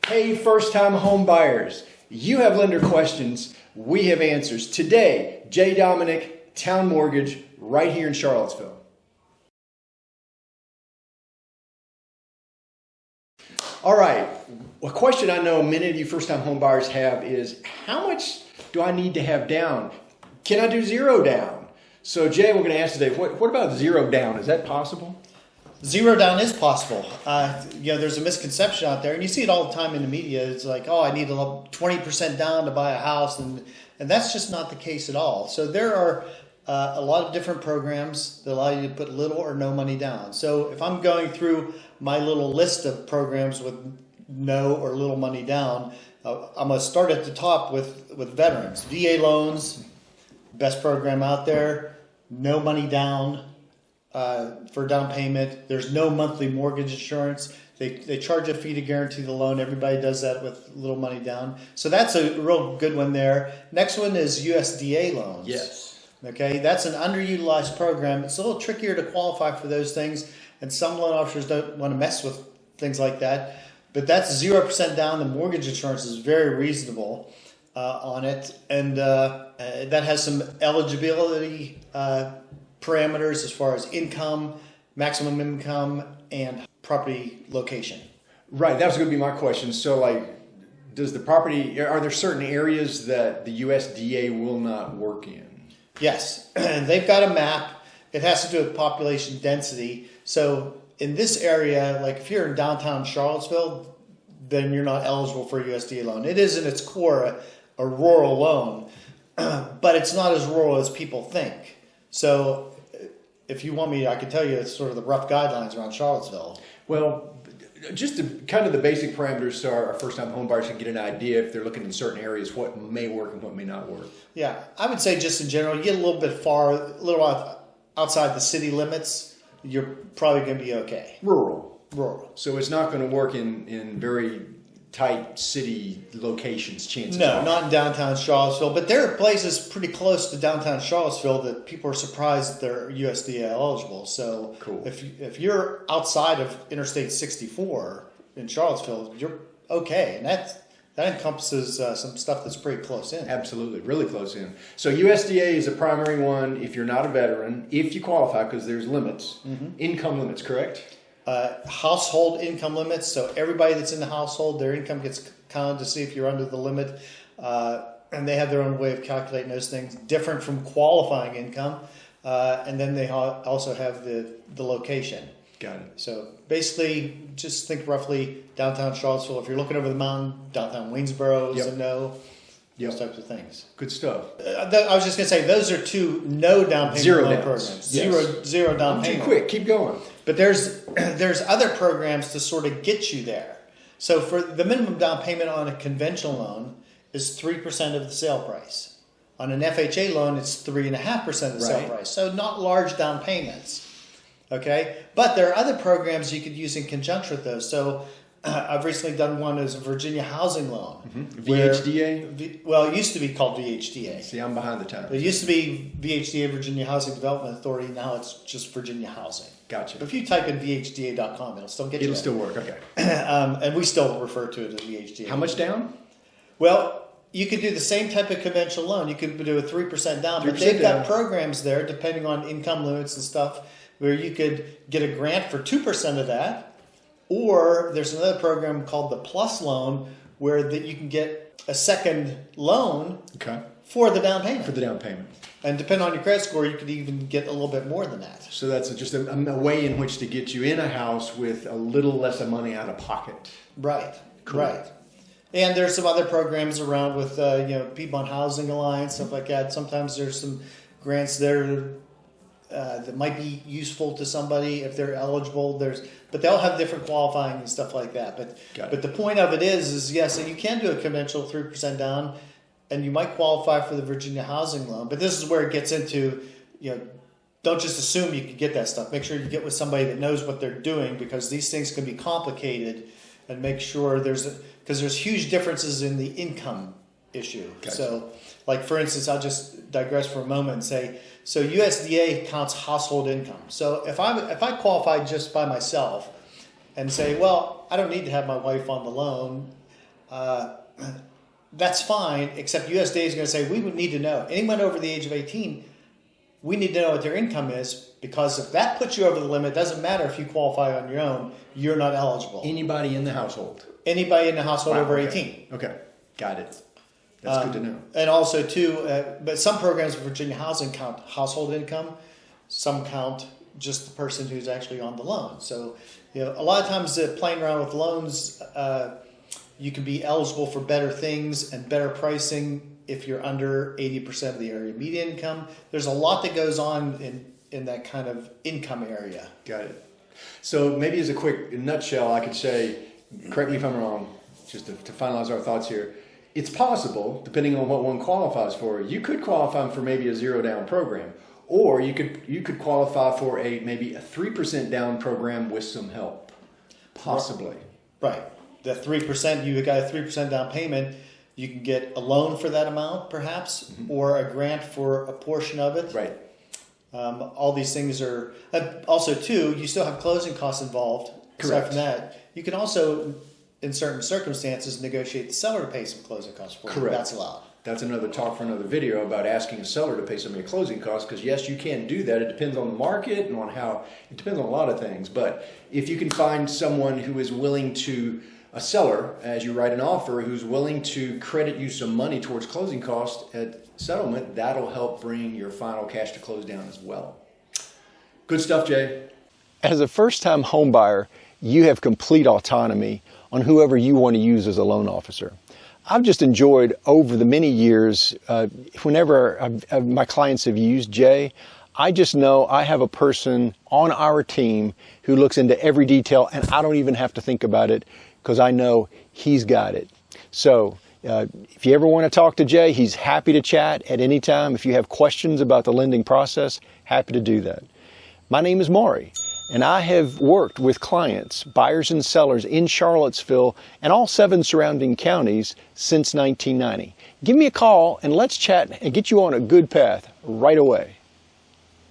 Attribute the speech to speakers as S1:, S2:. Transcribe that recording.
S1: Hey, first-time home buyers, you have lender questions, we have answers. Today, Domenic, Towne Mortgage, right here in Charlottesville. All right, a question I know many of you first-time home buyers have is, how much do I need to have down? Can I do zero down? So Jay, we're going to ask today, what about zero down? Is that possible?
S2: Zero down is possible. There's a misconception out there, and you see it all the time in the media. It's like, oh, I need 20% down to buy a house, and that's just not the case at all. So there are a lot of different programs that allow you to put little or no money down. So if I'm going through my little list of programs with no or little money down, I'm going to start at the top with veterans. VA loans, best program out there, no money down. For down payment. There's no monthly mortgage insurance. They charge a fee to guarantee the loan. Everybody does that with little money down. So that's a real good one there. Next one is USDA loans.
S1: Yes.
S2: Okay, that's an underutilized program. It's a little trickier to qualify for those things, and some loan officers don't want to mess with things like that. But that's 0% down. The mortgage insurance is very reasonable on it, and that has some eligibility parameters as far as income, maximum income, and property location.
S1: Right, that was going to be my question. So, does the property, are there certain areas that the USDA will not work in?
S2: Yes, they've got a map. It has to do with population density. So, in this area, like if you're in downtown Charlottesville, then you're not eligible for a USDA loan. It is in its core a rural loan, but it's not as rural as people think. So if you want me, I can tell you it's sort of the rough guidelines around Charlottesville.
S1: Well, just kind of the basic parameters so our first-time home buyers can get an idea if they're looking in certain areas what may work and what may not work.
S2: Yeah, I would say just in general, you get a little bit outside the city limits, you're probably going to be okay.
S1: Rural.
S2: So
S1: it's not going to work in very tight city locations, chances
S2: No,
S1: are.
S2: not in downtown Charlottesville, but there are places pretty close to downtown Charlottesville that people are surprised that they're USDA eligible. So
S1: cool.
S2: If you're outside of Interstate 64 in Charlottesville, you're okay, and that encompasses some stuff that's pretty close in.
S1: Absolutely, really close in. So USDA is a primary one if you're not a veteran, if you qualify, because there's limits, income limits, correct?
S2: Household income limits, so everybody that's in the household, their income gets counted to see if you're under the limit, and they have their own way of calculating those things, different from qualifying income, and then they also have the location.
S1: Got it.
S2: So basically, just think roughly downtown Charlottesville. If you're looking over the mountain, downtown Waynesboro is a no. Those types of things.
S1: Good stuff.
S2: I was just going to say, those are two no down payment loan programs.
S1: Yes.
S2: Zero down payment.
S1: Too quick. Keep going.
S2: But there's other programs to sort of get you there. So for the minimum down payment on a conventional loan is 3% of the sale price. On an FHA loan, it's 3.5% of the sale price. So not large down payments. Okay? But there are other programs you could use in conjunction with those. So I've recently done one as a Virginia housing loan.
S1: VHDA?
S2: Well, it used to be called VHDA.
S1: See, I'm behind the times.
S2: It used to be VHDA, Virginia Housing Development Authority. Now it's just Virginia Housing.
S1: Gotcha.
S2: But if you type in VHDA.com, it'll still get you.
S1: It'll still work, okay.
S2: And we still refer to it as VHDA.
S1: How much down?
S2: Well, you could do the same type of conventional loan. You could do a 3% down, but they've got programs there, depending on income limits and stuff, where you could get a grant for 2% of that. Or there's another program called the Plus Loan where you can get a second loan for the down payment.
S1: For the down payment.
S2: And depending on your credit score, you could even get a little bit more than that.
S1: So that's just a way in which to get you in a house with a little less of money out of pocket.
S2: Right.
S1: Cool.
S2: Right. And there's some other programs around with Piedmont Housing Alliance, stuff like that. Sometimes there's some grants there that might be useful to somebody if they're eligible. But they all have different qualifying and stuff like that. But the point of it is yes, so you can do a conventional 3% down, and you might qualify for the Virginia housing loan. But this is where it gets into, don't just assume you can get that stuff. Make sure you get with somebody that knows what they're doing, because these things can be complicated, and make sure because there's huge differences in the income issue.
S1: Gotcha.
S2: So, like for instance, I'll just digress for a moment and say, so USDA counts household income. So if I qualify just by myself and say, well, I don't need to have my wife on the loan, that's fine, except USDA is going to say, we would need to know. Anyone over the age of 18, we need to know what their income is, because if that puts you over the limit, it doesn't matter if you qualify on your own, you're not eligible.
S1: Anybody in the household?
S2: Anybody in the household
S1: Wow,
S2: over
S1: okay.
S2: 18.
S1: Okay, got it. That's good to know.
S2: And also, too, but some programs in Virginia housing count household income. Some count just the person who's actually on the loan. So, a lot of times playing around with loans, you can be eligible for better things and better pricing if you're under 80% of the area median income. There's a lot that goes on in that kind of income area.
S1: Got it. So maybe as a quick nutshell, I could say, correct me if I'm wrong, just to finalize our thoughts here, it's possible, depending on what one qualifies for, you could qualify for maybe a zero down program, or you could qualify for maybe a 3% down program with some help, possibly.
S2: Right. The 3%, you got a 3% down payment. You can get a loan for that amount, perhaps, or a grant for a portion of it.
S1: Right.
S2: All these things are also too. You still have closing costs involved.
S1: Correct.
S2: Aside from that, you can also, in certain circumstances, negotiate the seller to pay some closing costs for you.
S1: Correct.
S2: That's allowed.
S1: That's another talk for another video about asking a seller to pay some of your closing costs, because yes, you can do that. It depends on the market and on it depends on a lot of things. But if you can find someone who is willing to, a seller, as you write an offer, who's willing to credit you some money towards closing costs at settlement, that'll help bring your final cash to close down as well. Good stuff, Jay.
S3: As a first-time home buyer, you have complete autonomy on whoever you want to use as a loan officer. I've just enjoyed over the many years, whenever my clients have used Jay, I just know I have a person on our team who looks into every detail, and I don't even have to think about it because I know he's got it. So if you ever want to talk to Jay, he's happy to chat at any time. If you have questions about the lending process, happy to do that. My name is Maury, and I have worked with clients, buyers and sellers in Charlottesville and all 7 surrounding counties since 1990. Give me a call and let's chat and get you on a good path right away.